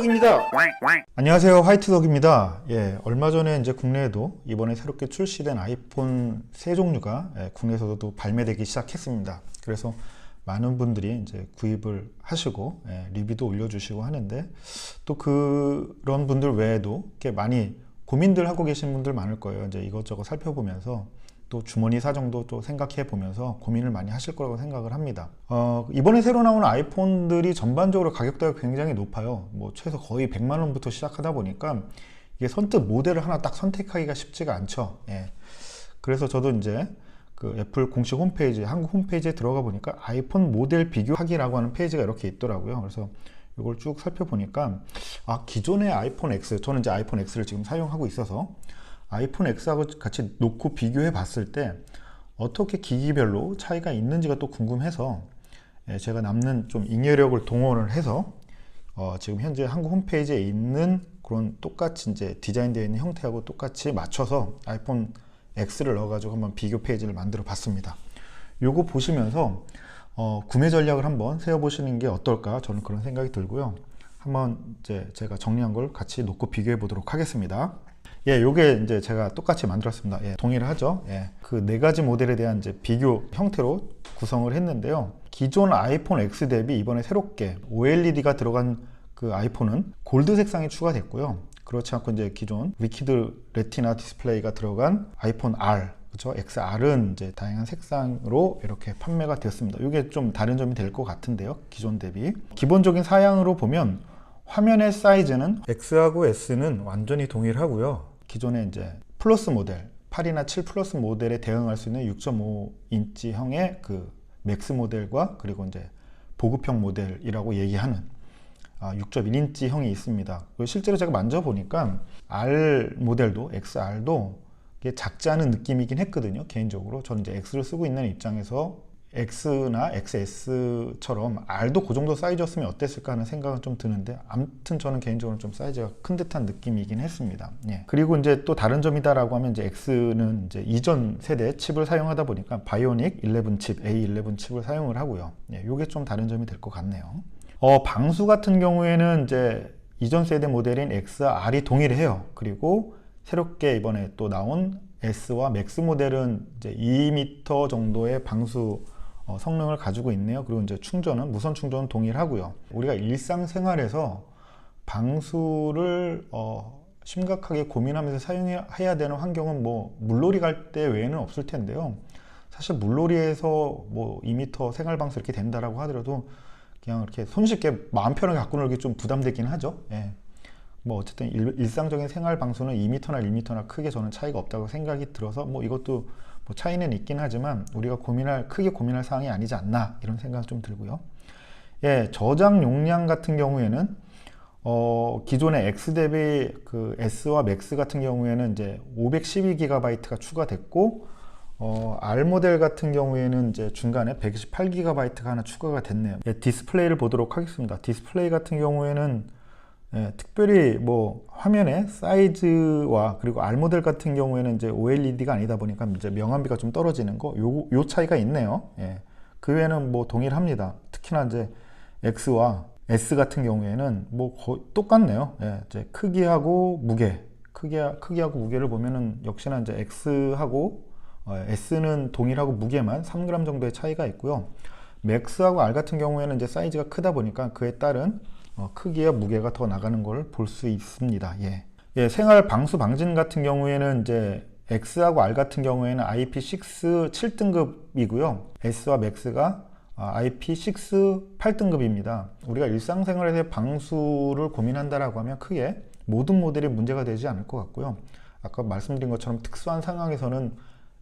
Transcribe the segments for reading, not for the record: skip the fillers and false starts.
화이트덕입니다. 안녕하세요, 화이트덕입니다. 얼마 전에 이제 국내에도 이번에 새롭게 출시된 아이폰 세 종류가 국내에서도 발매되기 시작했습니다. 그래서 많은 분들이 이제 구입을 하시고 리뷰도 올려주시고 하는데, 또 그런 분들 외에도 이렇게 많이 고민들 하고 계신 분들 많을 거예요. 이제 이것저것 살펴보면서 또 주머니 사정도 또 생각해 보면서 고민을 많이 하실 거라고 생각을 합니다. 이번에 새로 나오는 아이폰들이 전반적으로 가격대가 굉장히 높아요. 뭐 최소 거의 100만 원부터 시작하다 보니까 이게 선뜻 모델을 하나 딱 선택하기가 쉽지가 않죠. 그래서 저도 이제 그 애플 공식 홈페이지, 한국 홈페이지에 들어가 보니까 아이폰 모델 비교하기라고 하는 페이지가 이렇게 있더라고요. 그래서 이걸 쭉 살펴보니까 기존의 아이폰 X, 저는 이제 아이폰 X를 지금 사용하고 있어서 아이폰 X하고 같이 놓고 비교해 봤을 때 어떻게 기기별로 차이가 있는지가 또 궁금해서 제가 남는 좀 잉여력을 동원을 해서 지금 현재 한국 홈페이지에 있는 그런 똑같이 이제 디자인되어 있는 형태하고 똑같이 맞춰서 아이폰 X를 넣어가지고 한번 비교 페이지를 만들어 봤습니다. 요거 보시면서 구매 전략을 한번 세워보시는 게 어떨까, 저는 그런 생각이 들고요. 한번 이제 제가 정리한 걸 같이 놓고 비교해 보도록 하겠습니다. 요게 이제 제가 똑같이 만들었습니다. 동일을 하죠. 그 네 가지 모델에 대한 이제 비교 형태로 구성을 했는데요. 기존 아이폰 X 대비 이번에 새롭게 OLED가 들어간 그 아이폰은 골드 색상이 추가됐고요. 그렇지 않고 이제 기존 위키드 레티나 디스플레이가 들어간 아이폰 R, 그렇죠? XR은 이제 다양한 색상으로 이렇게 판매가 되었습니다. 이게 좀 다른 점이 될 것 같은데요. 기존 대비. 기본적인 사양으로 보면 화면의 사이즈는 X하고 S는 완전히 동일하고요. 기존에 이제 플러스 모델, 8이나 7 플러스 모델에 대응할 수 있는 6.5인치형의 그 맥스 모델과 그리고 이제 보급형 모델이라고 얘기하는 6.1인치형이 있습니다. 실제로 제가 만져보니까 R 모델도, XR도 작지 않은 느낌이긴 했거든요. 개인적으로 저는 이제 X를 쓰고 있는 입장에서 X나 XS처럼 R도 그 정도 사이즈였으면 어땠을까 하는 생각은 좀 드는데, 아무튼 저는 개인적으로 좀 사이즈가 큰 듯한 느낌이긴 했습니다. 그리고 이제 또 다른 점이다라고 하면 이제 X는 이제 이전 세대 칩을 사용하다 보니까 바이오닉 11 칩, A11 칩을 사용을 하고요. 요게 좀 다른 점이 될 것 같네요. 방수 같은 경우에는 이제 이전 세대 모델인 XR이 동일해요. 그리고 새롭게 이번에 또 나온 S와 맥스 모델은 이제 2m 정도의 방수 성능을 가지고 있네요. 그리고 이제 충전은, 무선 충전은 동일하고요. 우리가 일상생활에서 방수를 심각하게 고민하면서 사용해야 되는 환경은 뭐 물놀이 갈 때 외에는 없을 텐데요. 사실 물놀이에서 뭐 2m 생활 방수 이렇게 된다라고 하더라도 그냥 이렇게 손쉽게 마음 편하게 갖고 놀기 좀 부담되긴 하죠. 뭐 어쨌든 일상적인 생활 방수는 2m나 1m나 크게 저는 차이가 없다고 생각이 들어서 뭐 이것도 뭐 차이는 있긴 하지만 우리가 크게 고민할 사항이 아니지 않나, 이런 생각이 좀 들고요. 저장 용량 같은 경우에는 기존의 X 대비 그 S와 맥스 같은 경우에는 이제 512GB가 추가됐고, R 모델 같은 경우에는 이제 중간에 128GB가 하나 추가가 됐네요. 디스플레이를 보도록 하겠습니다. 디스플레이 같은 경우에는 특별히 뭐 화면의 사이즈와 그리고 R 모델 같은 경우에는 이제 OLED가 아니다 보니까 이제 명암비가 좀 떨어지는 거, 요 차이가 있네요. 그 외에는 뭐 동일합니다. 특히나 이제 X와 S 같은 경우에는 뭐 거의 똑같네요. 이제 크기하고 무게, 크기하고 무게를 보면은 역시나 이제 X하고 S는 동일하고 무게만 3g 정도의 차이가 있고요. 맥스하고 R 같은 경우에는 이제 사이즈가 크다 보니까 그에 따른 크기와 무게가 더 나가는 걸 볼 수 있습니다. 생활 방수 방진 같은 경우에는 이제 X하고 R 같은 경우에는 IP6 7등급이고요. S와 맥스가 IP6 8등급입니다. 우리가 일상생활에서 방수를 고민한다라고 하면 크게 모든 모델이 문제가 되지 않을 것 같고요. 아까 말씀드린 것처럼 특수한 상황에서는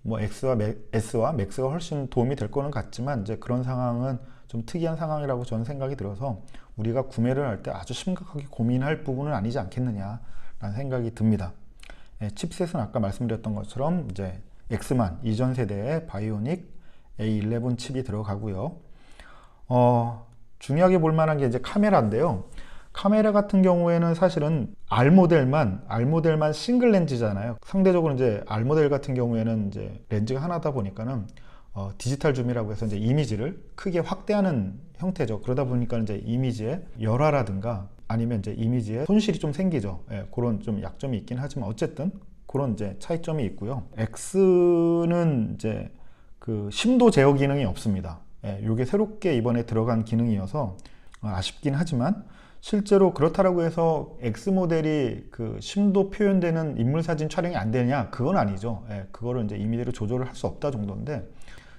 뭐 S와 맥스가 훨씬 도움이 될 거는 같지만, 이제 그런 상황은 좀 특이한 상황이라고 저는 생각이 들어서 우리가 구매를 할 때 아주 심각하게 고민할 부분은 아니지 않겠느냐라는 생각이 듭니다. 칩셋은 아까 말씀드렸던 것처럼 이제 X만 이전 세대의 바이오닉 A11 칩이 들어가고요. 중요하게 볼 만한 게 이제 카메라인데요. 카메라 같은 경우에는 사실은 R 모델만 싱글 렌즈잖아요. 상대적으로 이제 R 모델 같은 경우에는 이제 렌즈가 하나다 보니까는 디지털 줌이라고 해서 이제 이미지를 크게 확대하는 형태죠. 그러다 보니까 이제 이미지의 열화라든가 아니면 이제 이미지에 손실이 좀 생기죠. 예, 그런 좀 약점이 있긴 하지만 어쨌든 그런 이제 차이점이 있고요. X는 이제 그 심도 제어 기능이 없습니다. 예, 이게 새롭게 이번에 들어간 기능이어서 아쉽긴 하지만 실제로 그렇다라고 해서 X 모델이 그 심도 표현되는 인물 사진 촬영이 안 되냐? 그건 아니죠. 예, 그거를 이제 임의대로 조절을 할 수 없다 정도인데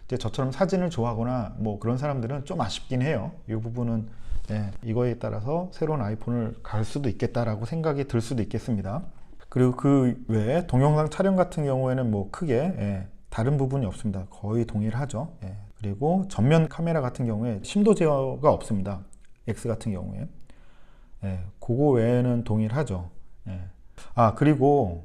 이제 저처럼 사진을 좋아하거나 뭐 그런 사람들은 좀 아쉽긴 해요. 이 부분은 예, 이거에 따라서 새로운 아이폰을 갈 수도 있겠다라고 생각이 들 수도 있겠습니다. 그리고 그 외에 동영상 촬영 같은 경우에는 뭐 크게 예, 다른 부분이 없습니다. 거의 동일하죠. 예. 그리고 전면 카메라 같은 경우에 심도 제어가 없습니다. X 같은 경우에. 예, 그거 외에는 동일하죠. 예. 아, 그리고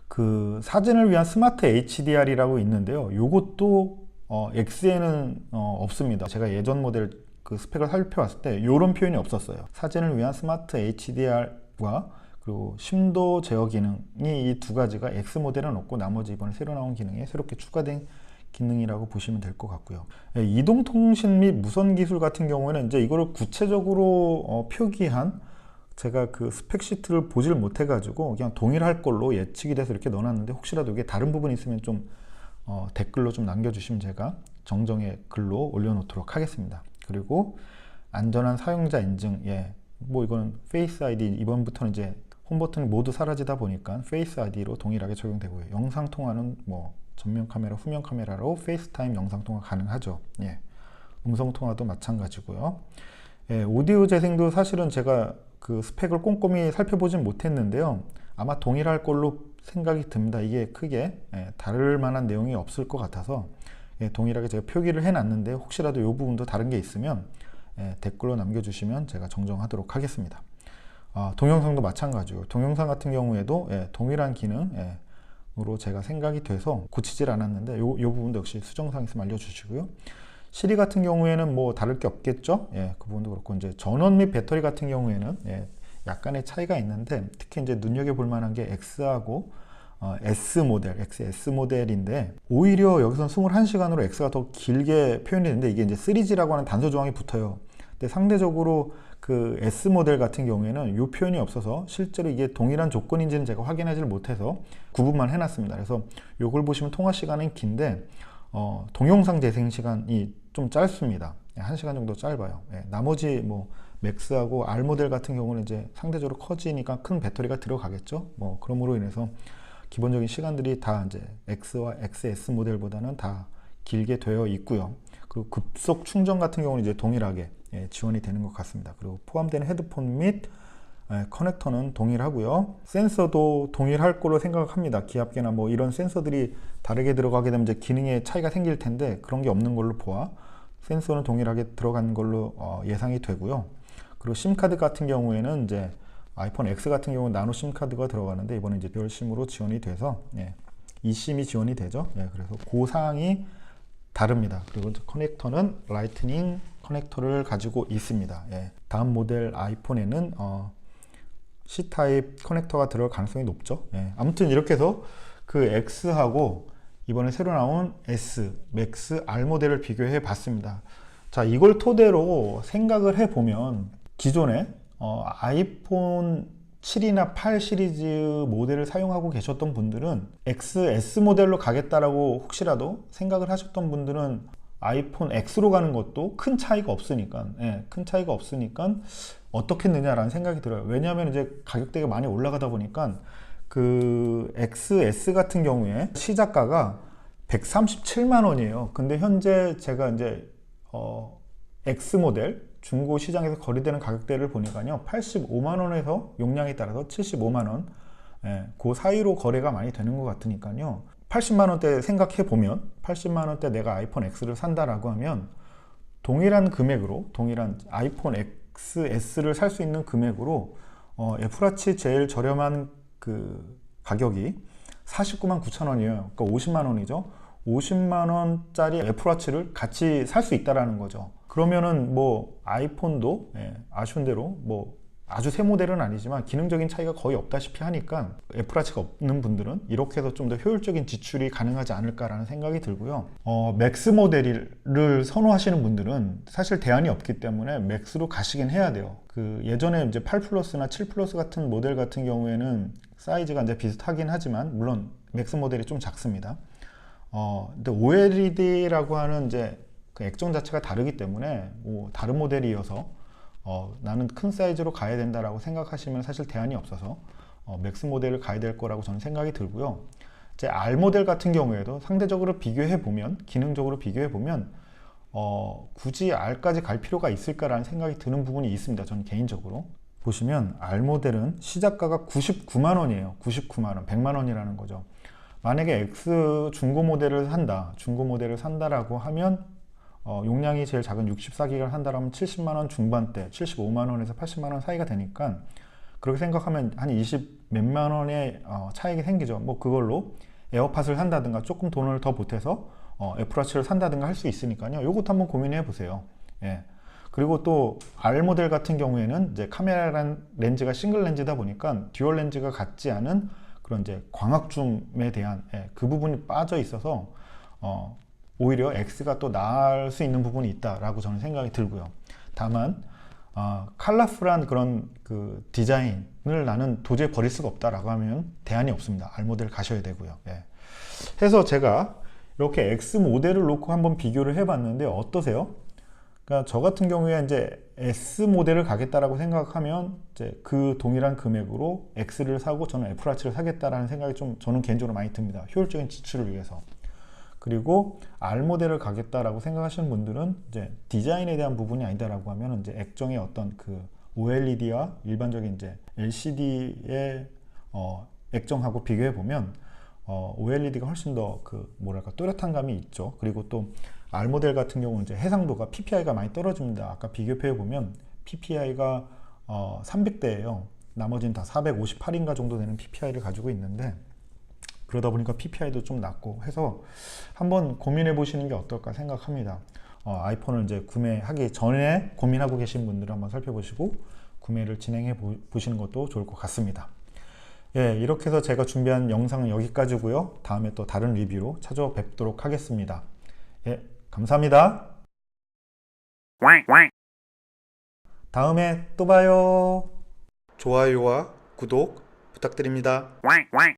그 사진을 위한 스마트 HDR이라고 있는데요. 요것도 X에는 없습니다. 제가 예전 모델 그 스펙을 살펴봤을 때 이런 표현이 없었어요. 사진을 위한 스마트 HDR과 그리고 심도 제어 기능이 이 두 가지가 X 모델은 없고 나머지 이번에 새로 나온 기능에 새롭게 추가된 기능이라고 보시면 될 것 같고요. 예, 이동통신 및 무선 기술 같은 경우에는 이제 이거를 구체적으로 표기한 제가 그 스펙 시트를 보질 못해 가지고 그냥 동일할 걸로 예측이 돼서 이렇게 넣어놨는데 혹시라도 이게 다른 부분이 있으면 좀 댓글로 좀 남겨주시면 제가 정정의 글로 올려놓도록 하겠습니다. 그리고 안전한 사용자 인증, 예, 뭐 이거는 페이스 아이디 이번부터는 이제 홈 버튼이 모두 사라지다 보니까 페이스 아이디로 동일하게 적용되고요. 영상 통화는 뭐 전면 카메라, 후면 카메라로 페이스타임 영상 통화 가능하죠. 예, 음성 통화도 마찬가지고요. 예, 오디오 재생도 사실은 제가 그 스펙을 꼼꼼히 살펴보진 못했는데요. 아마 동일할 걸로 생각이 듭니다. 이게 크게 다를 만한 내용이 없을 것 같아서 동일하게 제가 표기를 해놨는데 혹시라도 이 부분도 다른 게 있으면 댓글로 남겨주시면 제가 정정하도록 하겠습니다. 동영상도 마찬가지고 동영상 같은 경우에도 동일한 기능으로 제가 생각이 돼서 고치질 않았는데 이 부분도 역시 수정사항 있으면 알려주시고요. 시리 같은 경우에는 뭐 다를 게 없겠죠. 예, 그 부분도 그렇고 이제 전원 및 배터리 같은 경우에는 약간의 차이가 있는데 특히 이제 눈여겨볼 만한 게 X하고 S 모델, XS 모델인데 오히려 여기서는 21시간으로 X가 더 길게 표현이 되는데 이게 이제 3G라고 하는 단서 조항이 붙어요. 근데 상대적으로 그 S 모델 같은 경우에는 이 표현이 없어서 실제로 이게 동일한 조건인지는 제가 확인하지 못해서 구분만 해놨습니다. 그래서 이걸 보시면 통화 시간은 긴데 동영상 재생 시간이 좀 짧습니다. 1시간 정도 짧아요. 나머지 뭐 맥스하고 R 모델 같은 경우는 이제 상대적으로 커지니까 큰 배터리가 들어가겠죠. 뭐 그러므로 인해서 기본적인 시간들이 다 이제 X와 XS 모델보다는 다 길게 되어 있고요. 그리고 급속 충전 같은 경우는 이제 동일하게 지원이 되는 것 같습니다. 그리고 포함되는 헤드폰 및 커넥터는 동일하고요. 센서도 동일할 거로 생각합니다. 기압계나 뭐 이런 센서들이 다르게 들어가게 되면 이제 기능에 차이가 생길 텐데 그런 게 없는 걸로 보아 센서는 동일하게 들어간 걸로 예상이 되고요. 그리고 심카드 같은 경우에는 이제 아이폰 X 같은 경우는 나노 심카드가 들어가는데 이번에 이제 듀얼 심으로 지원이 돼서 eSIM이 지원이 되죠. 그래서 그 사항이 다릅니다. 그리고 커넥터는 라이트닝 커넥터를 가지고 있습니다. 다음 모델 아이폰에는 C타입 커넥터가 들어갈 가능성이 높죠. 아무튼 이렇게 해서 그 X하고 이번에 새로 나온 S, 맥스, R 모델을 비교해 봤습니다. 자, 이걸 토대로 생각을 해 보면 기존에 아이폰 7이나 8 시리즈 모델을 사용하고 계셨던 분들은 XS 모델로 가겠다라고 혹시라도 생각을 하셨던 분들은 아이폰 X로 가는 것도 큰 차이가 없으니까 어떻겠느냐라는 생각이 들어요. 왜냐하면 이제 가격대가 많이 올라가다 보니까 그 XS 같은 경우에 시작가가 137만 원이에요. 근데 현재 제가 이제 X 모델 중고 시장에서 거래되는 가격대를 보니까요 85만 원에서 용량에 따라서 75만 원 그 사이로 거래가 많이 되는 것 같으니까요 80만 원대 생각해 보면 80만 원대 내가 아이폰 X를 산다라고 하면 동일한 금액으로 동일한 아이폰 XS를 살 수 있는 금액으로 애플워치 제일 저렴한 그 가격이 49만 9천 원이에요. 그러니까 50만 원이죠. 50만 원짜리 애플워치를 같이 살 수 있다라는 거죠. 그러면은 뭐 아이폰도 아쉬운 대로 뭐 아주 새 모델은 아니지만 기능적인 차이가 거의 없다시피 하니까 애플워치가 없는 분들은 이렇게 해서 좀 더 효율적인 지출이 가능하지 않을까라는 생각이 들고요. 맥스 모델을 선호하시는 분들은 사실 대안이 없기 때문에 맥스로 가시긴 해야 돼요. 그 예전에 이제 8 플러스나 7 플러스 같은 모델 같은 경우에는 사이즈가 이제 비슷하긴 하지만 물론 맥스 모델이 좀 작습니다. 근데 OLED라고 하는 이제 그 액정 자체가 다르기 때문에 뭐 다른 모델이어서 나는 큰 사이즈로 가야 된다라고 생각하시면 사실 대안이 없어서 맥스 모델을 가야 될 거라고 저는 생각이 들고요. 이제 R 모델 같은 경우에도 상대적으로 비교해 보면, 기능적으로 비교해 보면 굳이 R까지 갈 필요가 있을까라는 생각이 드는 부분이 있습니다. 저는 개인적으로. 보시면 R 모델은 시작가가 99만 원이에요. 99만 원, 100만 원이라는 거죠. 만약에 X 중고 모델을 산다라고 하면 용량이 제일 작은 64기가를 한다면 70만원 중반대, 75만원에서 80만원 사이가 되니까 그렇게 생각하면 한 20 몇만 원의 차익이 생기죠. 뭐 그걸로 에어팟을 산다든가 조금 돈을 더 보태서 애플워치를 산다든가 할 수 있으니까요. 요것도 한번 고민해 보세요. 예. 그리고 또 R 모델 같은 경우에는 이제 카메라 렌즈가 싱글 렌즈다 보니까 듀얼 렌즈가 같지 않은 그런 이제 광학줌에 대한 그 부분이 빠져 있어서 오히려 X가 또 나을 수 있는 부분이 있다라고 저는 생각이 들고요. 다만 컬러풀한 그런 그 디자인을 나는 도저히 버릴 수가 없다라고 하면 대안이 없습니다. R 모델 가셔야 되고요. 예. 해서 제가 이렇게 X 모델을 놓고 한번 비교를 해봤는데 어떠세요? 그러니까 저 같은 경우에 이제 S 모델을 가겠다라고 생각하면 이제 그 동일한 금액으로 X를 사고 저는 애플워치를 사겠다라는 생각이 좀 저는 개인적으로 많이 듭니다. 효율적인 지출을 위해서. 그리고 R 모델을 가겠다라고 생각하시는 분들은 이제 디자인에 대한 부분이 아니다라고 하면 이제 액정의 어떤 그 OLED와 일반적인 이제 LCD의 액정하고 비교해 보면 OLED가 훨씬 더 그 뭐랄까 또렷한 감이 있죠. 그리고 또 R 모델 같은 경우는 이제 해상도가 PPI가 많이 떨어집니다. 아까 비교해 보면 PPI가 300대예요. 나머지는 다 458인가 정도 되는 PPI를 가지고 있는데 그러다 보니까 PPI도 좀 낮고 해서 한번 고민해 보시는 게 어떨까 생각합니다. 아이폰을 이제 구매하기 전에 고민하고 계신 분들은 한번 살펴보시고 구매를 진행해 보시는 것도 좋을 것 같습니다. 예, 이렇게 해서 제가 준비한 영상은 여기까지고요. 다음에 또 다른 리뷰로 찾아뵙도록 하겠습니다. 예, 감사합니다. 다음에 또 봐요. 좋아요와 구독 부탁드립니다.